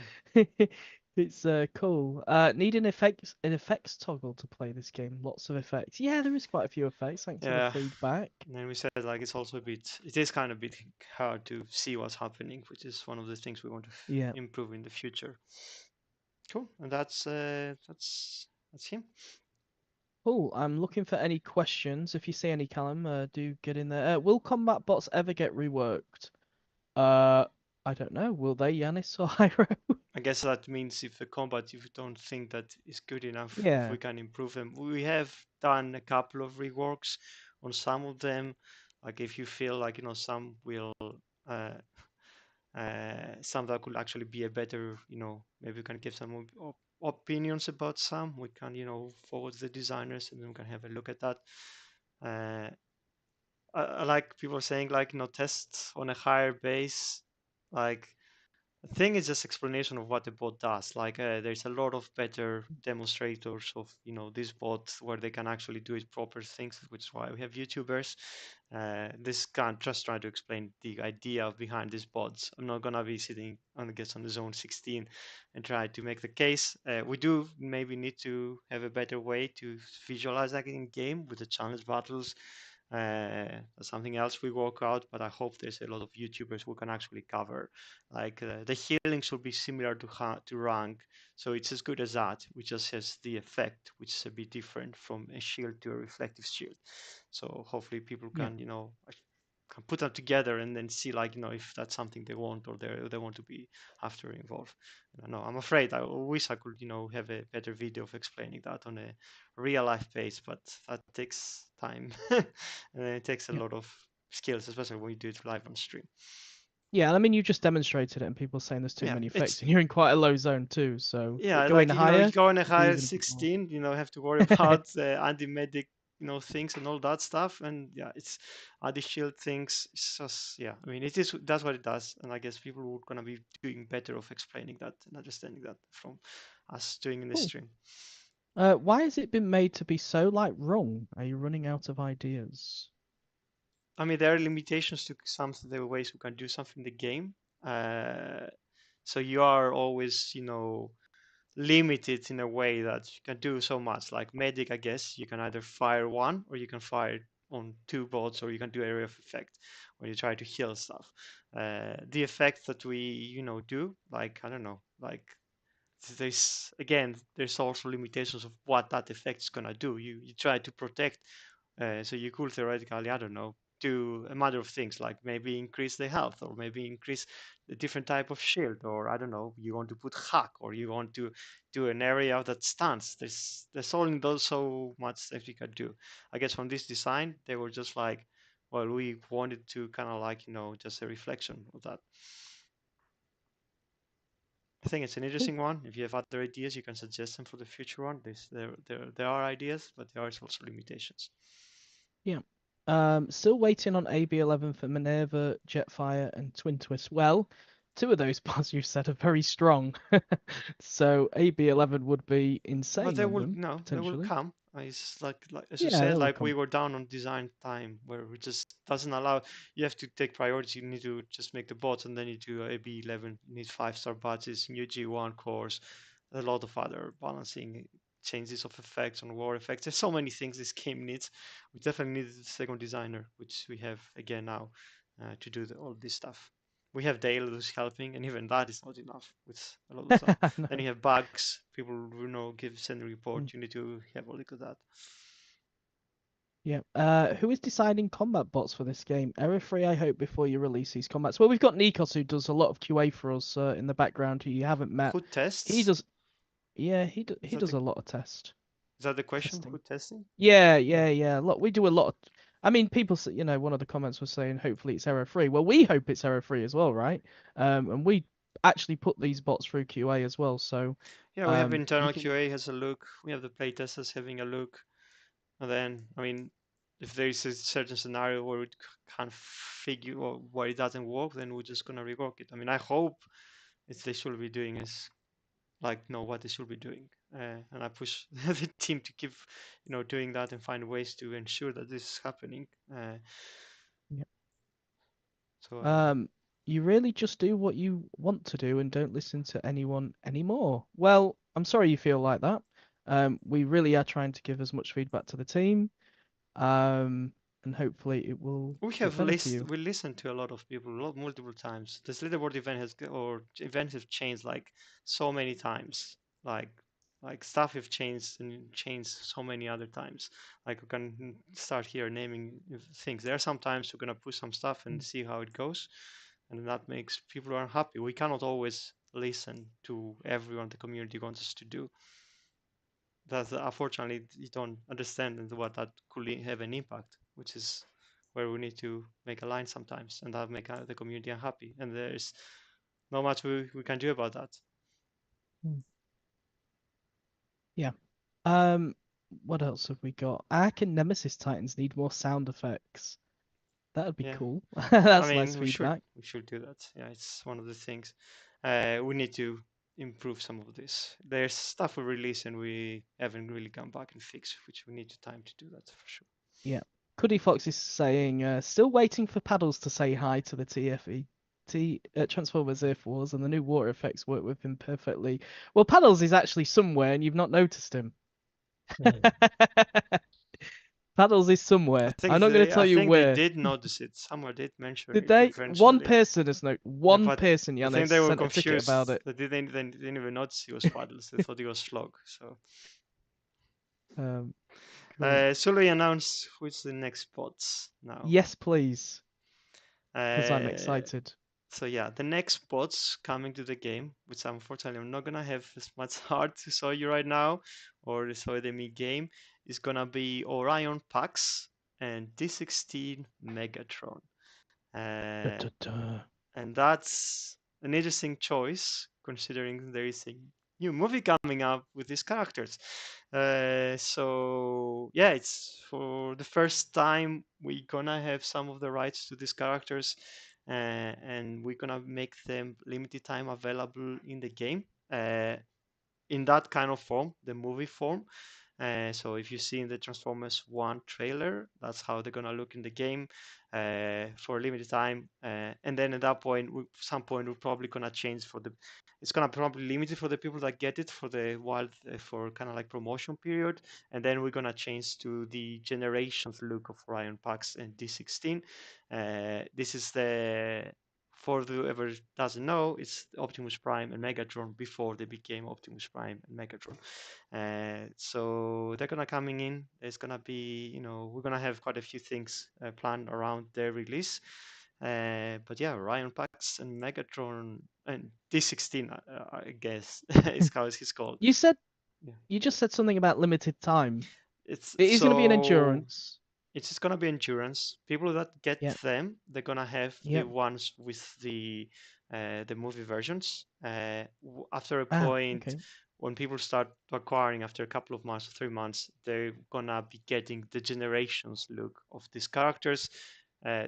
It's cool. Need an effects toggle to play this game. Lots of effects. Yeah, there is quite a few effects. Thanks for the feedback. And then we said like it's also it is kind of a bit hard to see what's happening, which is one of the things we want to improve in the future. Cool, and that's him. Cool. I'm looking for any questions. If you see any, Callum, do get in there. Will combat bots ever get reworked? I don't know. Will they, Yanis or Hyro? I guess that means if the combat, if you don't think that is good enough, Yeah. if we can improve them. We have done a couple of reworks on some of them. Like if you feel like, some will, some that could actually be a better, maybe we can give some opinions about some. We can, forward the designers and then we can have a look at that. I like people saying like, test on a higher base. Like, the thing is just explanation of what the bot does. Like there's a lot of better demonstrators of this bot where they can actually do it proper things, which is why we have YouTubers. This can't just try to explain the idea behind these bots. I'm not gonna be sitting on the zone 16 and try to make the case. We do maybe need to have a better way to visualize that in game with the challenge battles. That's something else we work out, but I hope there's a lot of YouTubers who can actually cover. Like the healing should be similar to rank, so it's as good as that, which just has the effect, which is a bit different from a shield to a reflective shield. So hopefully people can, can put them together and then see like, if that's something they want or they want to be after involved. No, I'm afraid I wish I could, have a better video of explaining that on a real life base, but that takes time and it takes a lot of skills, especially when you do it live on stream. Yeah, I mean, you just demonstrated it, and people are saying there's too Yeah, many it's effects, and you're in quite a low zone too. So yeah, going like higher, you go in a would be higher even a bit more. 16, have to worry about anti-medic, things and all that stuff, and yeah, it's anti-shield things. It's just yeah, I mean, that's what it does, and I guess people are gonna be doing better of explaining that and understanding that from us doing in the Cool. stream. Why has it been made to be so wrong? Are you running out of ideas? I mean, there are limitations to some of the ways we can do something in the game. So you are always, limited in a way that you can do so much. Like medic, I guess you can either fire one or you can fire on two bots, or you can do area of effect when you try to heal stuff. The effect that we, do, like I don't know, like there's also limitations of what that effect is gonna do. You try to protect, so you could theoretically, I don't know, do a matter of things like maybe increase the health, or maybe increase the different type of shield, or I don't know, you want to put hack, or you want to do an area that stands. There's only those so much that you can do. I guess from this design, they were just like, well, we wanted to kind of like just a reflection of that. I think it's an interesting one. If you have other ideas, you can suggest them for the future one. There are ideas, but there are also limitations. Yeah. Still waiting on AB11 for Minerva, Jetfire, and Twin Twist. Well, two of those bots you said are very strong, so AB11 would be insane But they on will them they will potentially. come. It's like as you Yeah, said, they will like we come. were down on design time, where we just doesn't allow. You have to take priority. You need to just make the bots, and then you do AB11. You need 5-star badges, new G1 cores, a lot of other balancing changes of effects on war effects. There's so many things this game needs. We definitely need a second designer, which we have again now, to do all this stuff. We have Dale who's helping, and even that is not enough with a lot of stuff. No. Then you have bugs. People send a Mm. report. You need to have a look at that. Yeah. Who is deciding combat bots for this game? Error free, I hope, before you release these combats. Well, we've got Nikos who does a lot of QA for us in the background, who you haven't met. Who tests? He does. Yeah, he Is that does the- a lot of test. Is that the question? Testing. Who testing? Yeah. Look, we do a lot. I mean, people say, one of the comments was saying, hopefully it's error free. Well, we hope it's error free as well, right? And we actually put these bots through QA as well. So Yeah, we have you internal can- QA has a look. We have the playtesters having a look, and then I mean, if there is a certain scenario where it can't figure or where it doesn't work, then we're just gonna rework it. I mean, I hope they should be doing is like know what they should be doing, and I push the team to keep doing that and find ways to ensure that this is happening. Yeah. So you really just do what you want to do and don't listen to anyone anymore. Well, I'm sorry you feel like that. We really are trying to give as much feedback to the team. And hopefully it will we get have better for you. we listened to a lot of people multiple times. This leaderboard event events have changed like so many times. Like stuff have changed and changed so many other times. Like we can start here naming things. There are some times we're gonna push some stuff and see how it goes, and that makes people unhappy. We cannot always listen to everyone the community wants us to do. That unfortunately you don't understand what that could have an impact, which is where we need to make a line sometimes, and that make the community unhappy. And there's not much we can do about that. Yeah. What else have we got? Ark and Nemesis Titans need more sound effects. That would be Yeah. cool. That's I mean, nice feedback. we should do that. Yeah, it's one of the things. We need to improve some of this. There's stuff we release and we haven't really gone back and fixed, which we need time to do that for sure. Yeah. Cuddy Fox is saying, still waiting for Paddles to say hi to the TFE. Transformers Earth Wars and the new water effects work with him perfectly. Well, Paddles is actually somewhere and you've not noticed him. Paddles is somewhere. I'm not going to tell you where. They did notice it. Someone did mention Did it they? eventually. One person has one but person, I Yannis, think they were sent a ticket confused. about it. They didn't even notice it was Paddles. They thought it was Slog. So Cool. Sully announced which the next spots now. Yes, please. Because I'm Uh, excited. So yeah, the next spots coming to the game, which unfortunately I'm not gonna have as much heart to show you right now, or to show the mid game, is gonna be Orion Pax and D16 Megatron. and that's an interesting choice considering there is a new movie coming up with these characters. So yeah, it's for the first time we're gonna have some of the rights to these characters, and we're gonna make them limited time available in the game. In that kind of form, the movie form. So if you see in the Transformers 1 trailer, that's how they're gonna look in the game for a limited time. And then at that point, some point, we're probably gonna change for the. It's gonna probably limit it for the people that get it for the wild for kind of like promotion period, and then we're gonna change to the generations look of Orion Pax and D16. This is the for whoever doesn't know, it's Optimus Prime and Megatron before they became Optimus Prime and Megatron. So they're gonna coming in. There's gonna be, we're gonna have quite a few things planned around their release. But yeah, Ryan Pax and Megatron and D16, I guess, is how it's called. You said Yeah. you just said something about limited time. It is going to be an endurance. It's just gonna be endurance. People that get Yep. them, they're gonna have Yep. the ones with the movie versions. After a Ah, point, okay. when people start acquiring after a couple of months, 3 months, they're gonna be getting the generations look of these characters.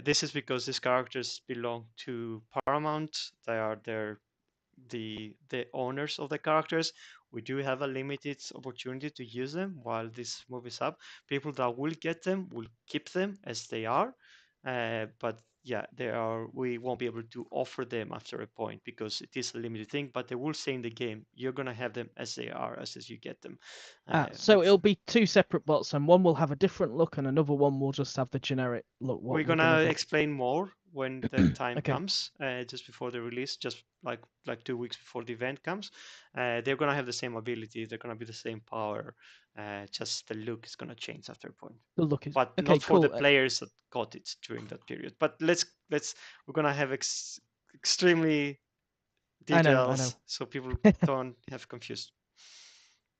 This is because these characters belong to Paramount. They are the owners of the characters. We do have a limited opportunity to use them while this movie's up. People that will get them will keep them as they are, but yeah, we won't be able to offer them after a point because it is a limited thing. But they will say in the game, you're gonna have them as they are, as you get them. So it'll be two separate bots, and one will have a different look, and another one will just have the generic look. What we're gonna explain more when the time Okay. comes, just before the release, just like 2 weeks before the event comes. They're gonna have the same ability, they're gonna be the same power, just the look is gonna change after a point. The look is But okay. not for Cool. the players that got it during that period. But we're gonna have extremely I details know. so people don't have confused.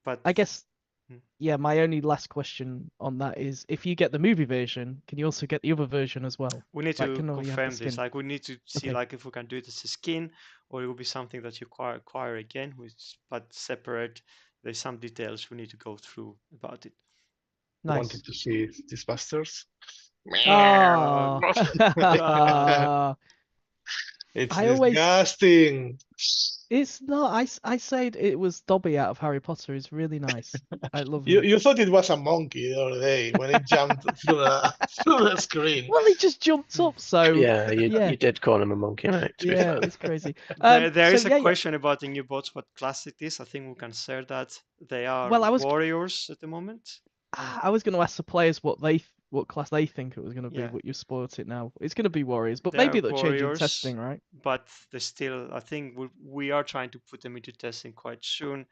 But I guess, Hmm. yeah, my only last question on that is, if you get the movie version, can you also get the other version as well? we need Like, to can you have the confirm this. skin? Like, we need to see Okay. like if we can do it as a skin, or it will be something that you acquire again, but separate. There's some details we need to go through about it. Nice. Wanted to see these bastards. Oh. It's I always- disgusting. It's not. I said it was Dobby out of Harry Potter. It's really nice. I love You him. you thought it was a monkey the other day when it jumped through the screen. Well, he just jumped up, so Yeah, yeah. you did call him a monkey, mate. To be Yeah, fair. it's crazy. There so is a yeah, question about the new bots, what class it is. I think we can share that. They are Well, I was- warriors at the moment. I was going to ask the players what class they think it was going to be. Yeah. But you spoiled it now. It's going to be warriors, but They maybe are they'll change in warriors. testing, right? But they still, I think we are trying to put them into testing quite soon.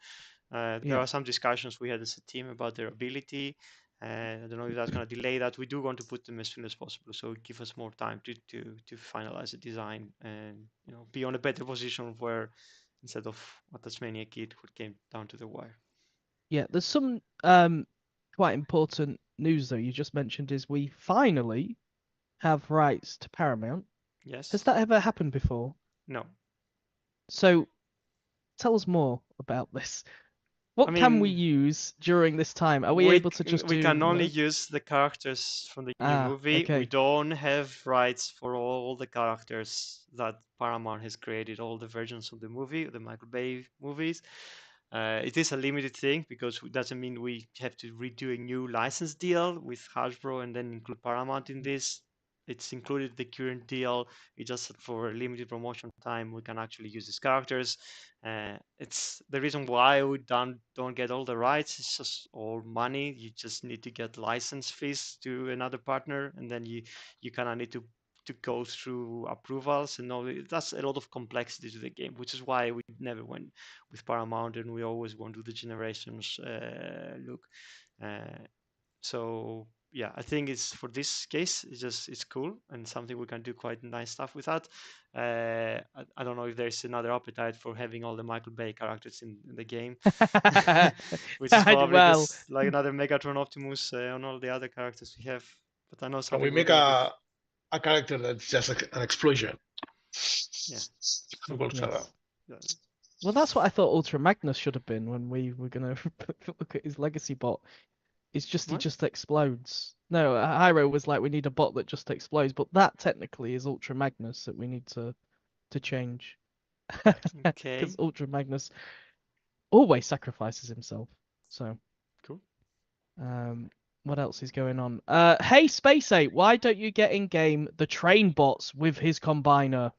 There Yeah. are some discussions we had as a team about their ability. I don't know if that's going to delay that. We do want to put them as soon as possible, so give us more time to finalize the design and be on a better position where instead of what Tasmania Kid, who came down to the wire. Yeah, there's some quite important news though. You just mentioned is we finally have rights to Paramount. Yes. Has that ever happened before? No. So tell us more about this. What can we mean, use during this time? Are we able to just we do? can only use the characters from the new movie. okay. We don't have rights for all the characters that Paramount has created, all the versions of the movie, the Michael Bay movies. It is a limited thing because it doesn't mean we have to redo a new license deal with Hasbro and then include Paramount in this. It's included the current deal. It's just for a limited promotion time we can actually use these characters. It's the reason why we don't get all the rights. It's just all money. You just need to get license fees to another partner, and then you kind of need to go through approvals and all. That's a lot of complexity to the game, which is why we never went with Paramount and we always want to do the Generations look. So yeah, I think it's for this case, it's cool and something we can do quite nice stuff with that. I don't know if there's another appetite for having all the Michael Bay characters in the game, which is probably Well, like another Megatron, Optimus, and all the other characters we have. But I know Can some we people make are gonna a character that's just an explosion? Football Saga. Yes. Well, that's what I thought Ultra Magnus should have been when we were gonna look at his legacy bot. It's just he What? just explodes. No, Hyro was like, we need a bot that just explodes, but that technically is Ultra Magnus that we need to change. Okay. Because Ultra Magnus always sacrifices himself. So Cool. what else is going on? Hey Space 8, why don't you get in game the train bots with his combiner?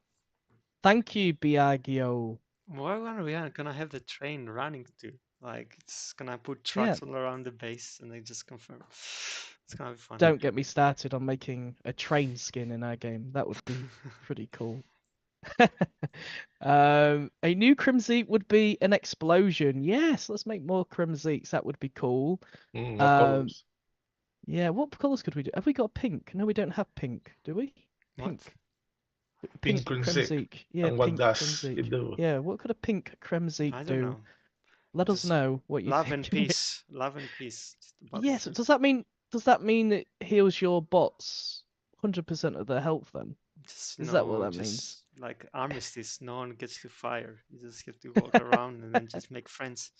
Thank you, Biagio. Why are we gonna have the train running to? Like, it's gonna put trucks all around the base and they just confirm. It's gonna be fun. Don't get me started on making a train skin in our game. That would be pretty cool. A new Crimzeek would be an explosion. Yes, let's make more Crimzeeks. That would be cool. What colors? Yeah, what colours could we do? Have we got pink? No, we don't have pink, do we? What? Pink. Pink Crimzeek. Crimzeek. Yeah, And what pink does Crimzeek. it do? Yeah, what could a pink Crimzeek I don't do? know. Let us Just know what you Love think. and peace. Love and peace. Just about Yes, it. does that mean it heals your bots 100% of their health then? Is that what that means? Like armistice, no one gets to fire. You just have to walk around and then just make friends.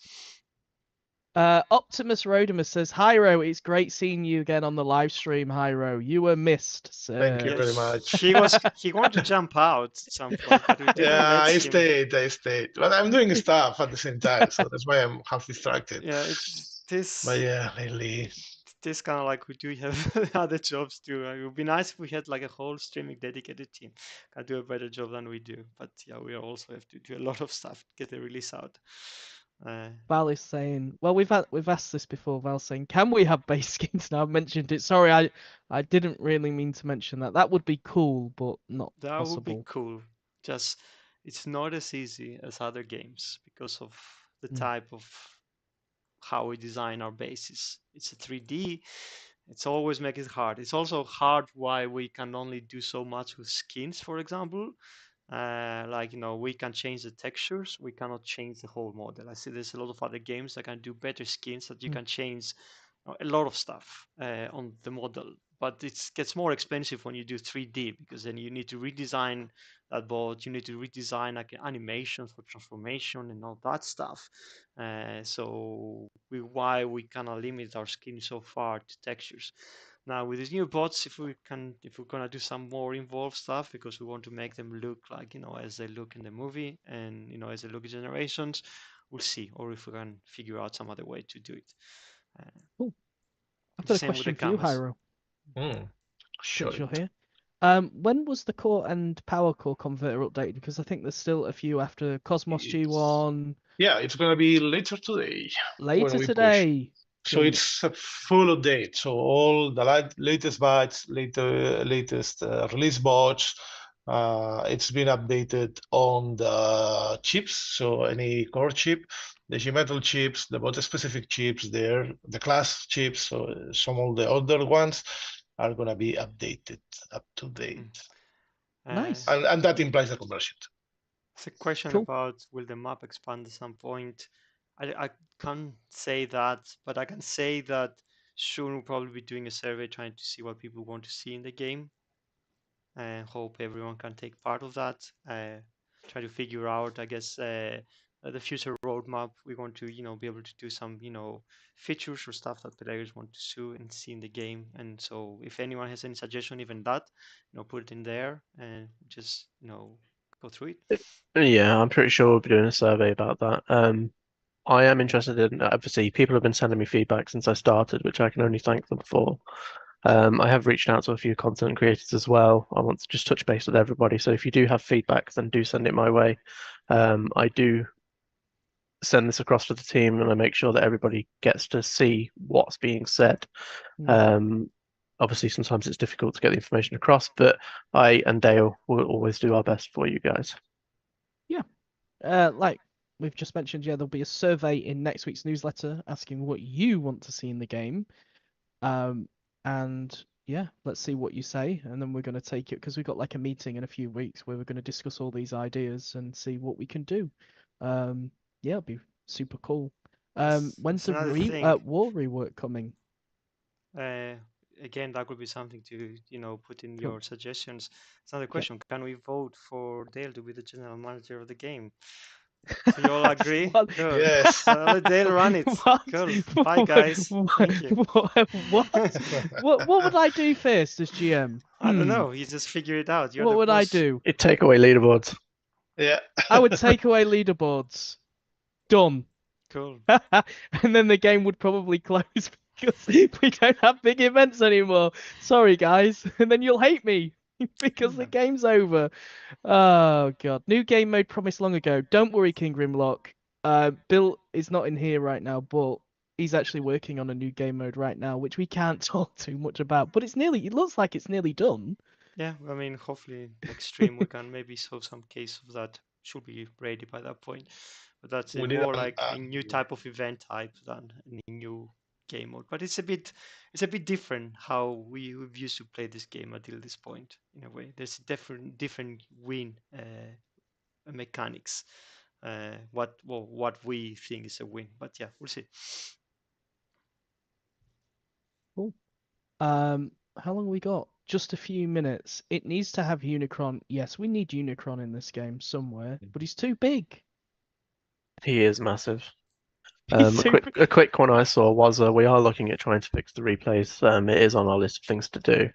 Optimus Rodimus says, Hyro, it's great seeing you again on the live stream, Hyro. You were missed, sir. Thank you very much. He wanted to jump out at some point, but we didn't Yeah, let I him. stayed. But I'm doing stuff at the same time, so that's why I'm half distracted. Yeah, it's this. But yeah, lately. This kind of like we do have other jobs too. It would be nice if we had like a whole streaming dedicated team. Can do a better job than we do. But yeah, we also have to do a lot of stuff to get the release out. Val is saying, well, we've asked this before. Val saying, can we have base skins now? I've mentioned it. Sorry, I didn't really mean to mention that. That would be cool, but not that possible. would be cool. Just it's not as easy as other games because of the type of how we design our bases. It's a 3D. It's always makes it hard. It's also hard why we can only do so much with skins, for example. Like, we can change the textures. We cannot change the whole model. I see there's a lot of other games that can do better skins that you can change a lot of stuff on the model. But it gets more expensive when you do 3D because then you need to redesign that board. You need to redesign like animations for transformation and all that stuff. So why we cannot limit our skin so far to textures. Now with these new bots, if we're gonna do some more involved stuff because we want to make them look like as they look in the movie and as they look in Generations, we'll see, or if we can figure out some other way to do it. Cool. I've got a Same with question the for you, cameras. Hyro. Sure. Since you're here. When was the core and power core converter updated? Because I think there's still a few after Cosmos G1. Yeah, it's gonna be later today. Later we today. So it's a full update. So all the latest bytes, latest release bots, it's been updated on the chips. So any core chip, the G-Metal chips, the bot-specific chips, there, the class chips. So some of the other ones are gonna be updated up to date. Nice. And that implies the conversion. It's a question Cool. about will the map expand at some point. I can't say that, but I can say that soon we'll probably be doing a survey trying to see what people want to see in the game. And hope everyone can take part of that. Try to figure out, I guess, the future roadmap. We want to, be able to do some, features or stuff that players want to see and see in the game. And so, if anyone has any suggestion, even that, put it in there and just, go through it. Yeah, I'm pretty sure we'll be doing a survey about that. I am interested in, obviously, people have been sending me feedback since I started, which I can only thank them for. I have reached out to a few content creators as well. I want to just touch base with everybody. So if you do have feedback, then do send it my way. I do send this across to the team and I make sure that everybody gets to see what's being said. Obviously, sometimes it's difficult to get the information across, but I and Dale will always do our best for you guys. Yeah. Like we've just mentioned, there'll be a survey in next week's newsletter asking what you want to see in the game. And yeah, let's see what you say, and then we're going to take it because we've got like a meeting in a few weeks where we're going to discuss all these ideas and see what we can do. Yeah, it'll be super cool. When's the another thing. war rework coming? again, that could be something to put in Cool. your suggestions. It's another question: can we vote for Dale to be the general manager of the game? So you all agree? What? Good. Yes. So let Dale run it. What? Cool. Bye, guys. Thank you. What would I do first as GM? I don't know. You just figure it out. You're What the would I boss. do? You take away leaderboards. Yeah. I would take away leaderboards. Done. Cool. And then the game would probably close because we don't have big events anymore. Sorry, guys. And then you'll hate me because the game's over. Oh, God. New game mode promised long ago. Don't worry, King Grimlock. Bill is not in here right now, but he's actually working on a new game mode right now, which we can't talk too much about. But it looks like it's nearly done. Yeah, I mean, hopefully next stream we can maybe solve some case of that. Should be ready by that point. But that's We need more a- like a new type of event type than a new game mode. But it's a bit different how we've used to play this game until this point. In a way, there's different win mechanics. What we think is a win. But yeah, we'll see. How long we got? Just a few minutes. It needs to have Unicron. Yes, we need Unicron in this game somewhere, but he's too big. He is massive. He's too big. A quick one I saw was we are looking at trying to fix the replays. It is on our list of things to do.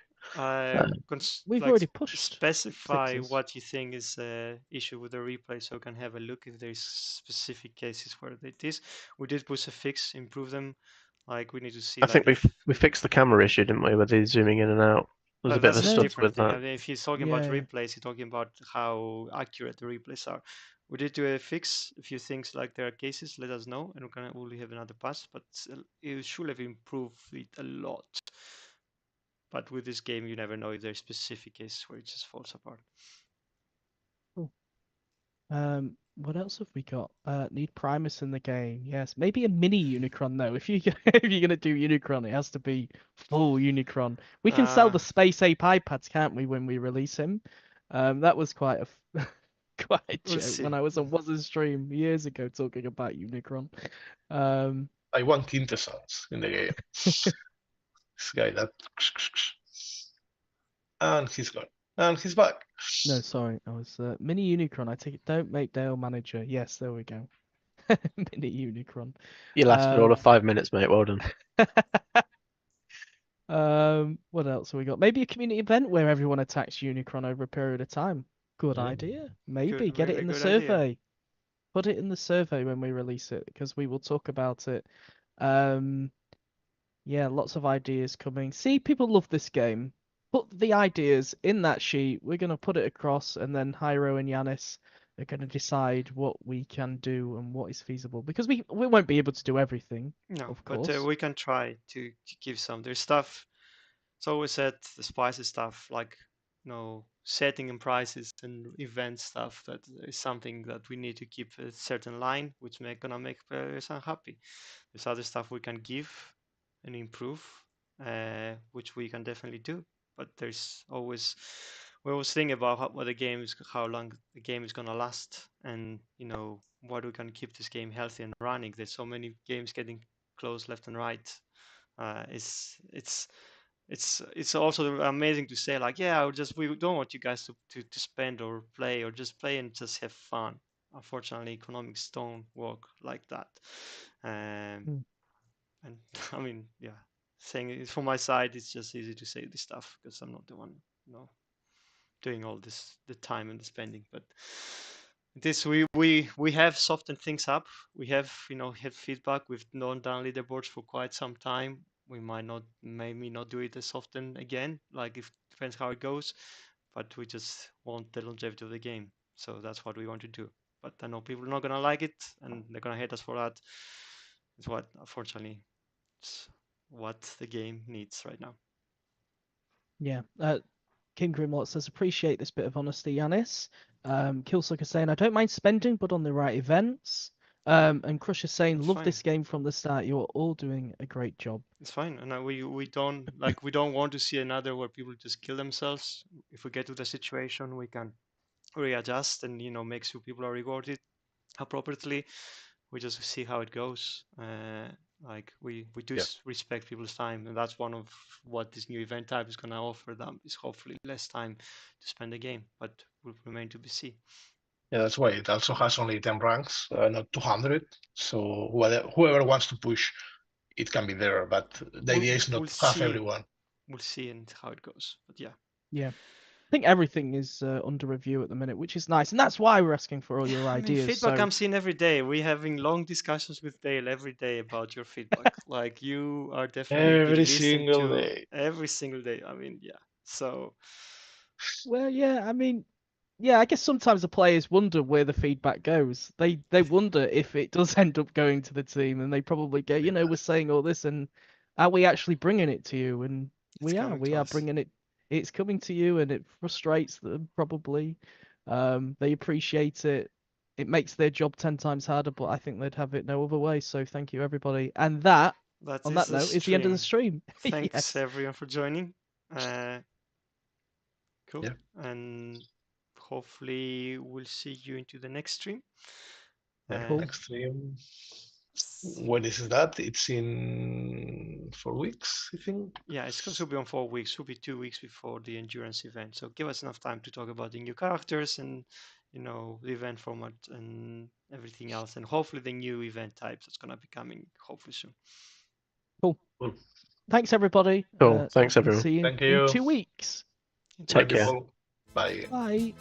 We've already pushed specify fixes. what you think is the issue with the replay, so we can have a look if there's specific cases where it is. We did push a fix, improve them. Like we need to see. I think we fixed the camera issue, didn't we, with the zooming in and out? There was a bit of a that's stunt different with thing. that. I mean, if he's talking about replays, he's talking about how accurate the replays are. We did do a fix. A few things like there are cases, let us know, and we'll have another pass. But it should have improved it a lot. But with this game, you never know if there's specific cases where it just falls apart. Cool. What else have we got? Need Primus in the game. Yes, maybe a mini Unicron though. If you're gonna do Unicron, it has to be full Unicron. We can sell the Space Ape iPads, can't we, when we release him? That was quite a quite a joke when I was on Waz's stream years ago talking about Unicron. I want quintessence in the game. This guy that. And he's gone. And he's back. No, sorry, I was mini Unicron. I take it. Don't make Dale manager. Yes, there we go. Mini Unicron. You lasted all of 5 minutes, mate. Well done. What else have we got? Maybe a community event where everyone attacks Unicron over a period of time. Good idea. Maybe get it in the survey. Idea. Put it in the survey when we release it because we will talk about it. Yeah, lots of ideas coming. See, people love this game. Put the ideas in that sheet. We're going to put it across, and then Hyro and Yanis are going to decide what we can do and what is feasible. Because we won't be able to do everything. No, of course. But we can try to give some. There's stuff. It's always said the spicy stuff like setting and prices and event stuff. That is something that we need to keep a certain line, which gonna make players unhappy. There's other stuff we can give and improve, which we can definitely do. But there's always we always think about how long the game is gonna last, and what we can keep this game healthy and running. There's so many games getting close left and right. It's also amazing to say like, yeah, we don't want you guys to spend or play or just play and just have fun. Unfortunately, economics don't work like that. And I mean, yeah. Saying it from my side, it's just easy to say this stuff because I'm not the one, doing all this, the time and the spending. But this we have softened things up. We have had feedback. We've not done leaderboards for quite some time. We maybe not do it as often again. Like it depends how it goes, but we just want the longevity of the game. So that's what we want to do. But I know people are not gonna like it, and they're gonna hate us for that. It's what, unfortunately, it's what the game needs right now. Yeah. King Grimlock says, appreciate this bit of honesty, Yanis. Killsucker saying, I don't mind spending, but on the right events. And Crusher saying, love this game from the start. You're all doing a great job. It's fine, and we don't want to see another where people just kill themselves. If we get to the situation, we can readjust and make sure people are rewarded appropriately. We just see how it goes. Like we do Yeah. respect people's time, and that's one of what this new event type is going to offer them, is hopefully less time to spend the game, but will remain to be seen. Yeah, that's why it also has only 10 ranks, not 200. So whoever wants to push, it can be there. But the idea is not to have everyone. We'll see and how it goes. But yeah. Yeah. I think everything is under review at the minute, which is nice, and that's why we're asking for all your I mean, ideas. feedback so comes in every day. We're having long discussions with Dale every day about your feedback. Like, you are definitely being Every listened single to day. every single day. I mean, yeah. So well, yeah, I mean, yeah, I guess sometimes the players wonder where the feedback goes. They wonder if it does end up going to the team, and they probably go, you know, we're saying all this, and are we actually bringing it to you? And we are bringing it. It's coming to you, and it frustrates them probably. They appreciate it. It makes their job 10 times harder, but I think they'd have it no other way. So thank you, everybody. And that, on that note, is the end of the stream. Thanks Yes. everyone for joining. Cool. Yeah. And hopefully we'll see you into the next stream. Cool. Next stream. When is that? It's in 4 weeks, I think. Yeah, it's going to be on 4 weeks. It'll be 2 weeks before the endurance event. So give us enough time to talk about the new characters and, you know, the event format and everything else, and hopefully the new event types that's going to be coming hopefully soon. Cool. Cool. Thanks, everybody. Cool. Thanks, everyone. See you Thank in you. 2 weeks. Take Thank you care. all. Bye. Bye.